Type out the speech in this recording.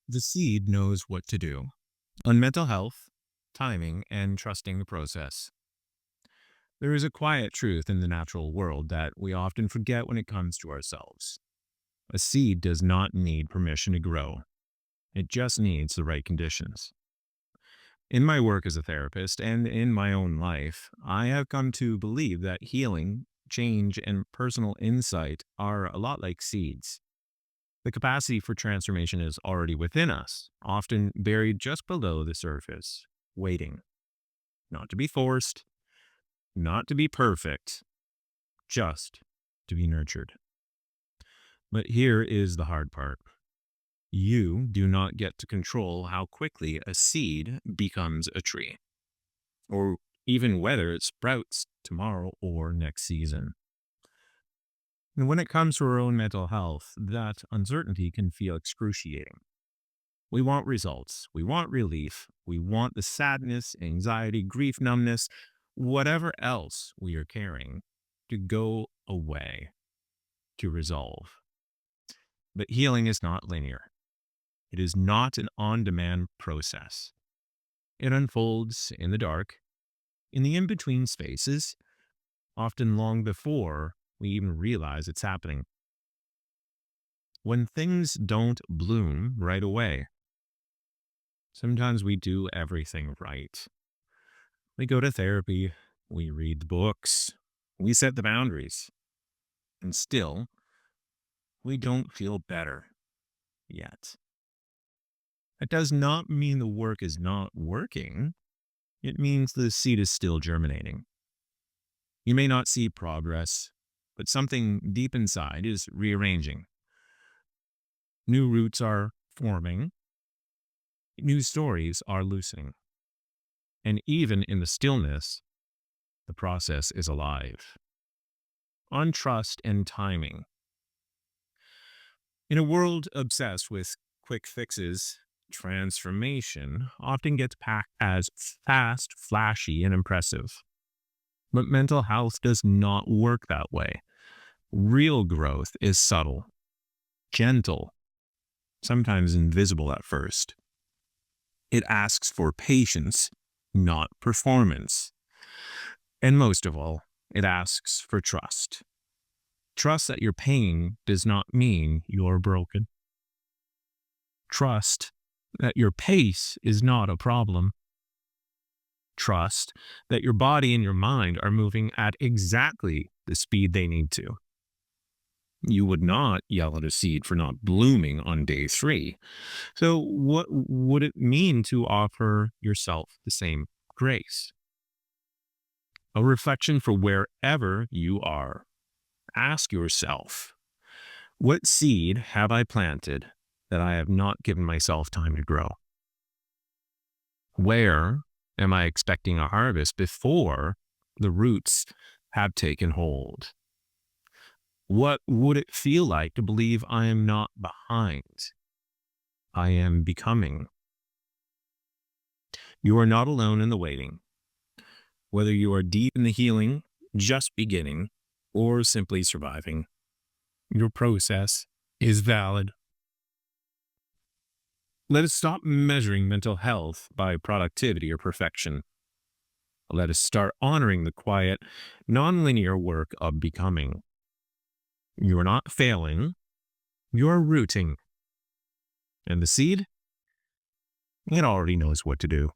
The seed knows what to do on mental health, timing, and trusting the process. There is a quiet truth in the natural world that we often forget when it comes to ourselves. A seed does not need permission to grow, it just needs the right conditions. In my work as a therapist and in my own life, I have come to believe that healing, change, and personal insight are a lot like seeds. The capacity for transformation is already within us, often buried just below the surface, waiting, not to be forced, not to be perfect, just to be nurtured. But here is the hard part. You do not get to control how quickly a seed becomes a tree, or even whether it sprouts tomorrow or next season. And when it comes to our own mental health, that uncertainty can feel excruciating. We want results. We want relief. We want the sadness, anxiety, grief, numbness, whatever else we are carrying to go away, to resolve. But healing is not linear. It is not an on demand process. It unfolds in the dark, in the in between spaces, often long before we even realize it's happening. When things don't bloom right away, sometimes we do everything right. We go to therapy, we read books, we set the boundaries, and still, we don't feel better yet. That does not mean the work is not working. It means the seed is still germinating. You may not see progress, but something deep inside is rearranging. New roots are forming, new stories are loosening. And even in the stillness, the process is alive. On trust and timing. In a world obsessed with quick fixes, transformation often gets packed as fast, flashy, and impressive. But mental health does not work that way. Real growth is subtle, gentle, sometimes invisible at first. It asks for patience, not performance. And most of all, it asks for trust. Trust that your pain does not mean you're broken. Trust that your pace is not a problem. Trust that your body and your mind are moving at exactly the speed they need to. You would not yell at a seed for not blooming on day 3. So, what would it mean to offer yourself the same grace? A reflection for wherever you are. Ask yourself, what seed have I planted that I have not given myself time to grow? Where am I expecting a harvest before the roots have taken hold? What would it feel like to believe I am not behind? I am becoming. You are not alone in the waiting. Whether you are deep in the healing, just beginning, or simply surviving, your process is valid. Let us stop measuring mental health by productivity or perfection. Let us start honoring the quiet, nonlinear work of becoming. You are not failing, you are rooting. And the seed? It already knows what to do.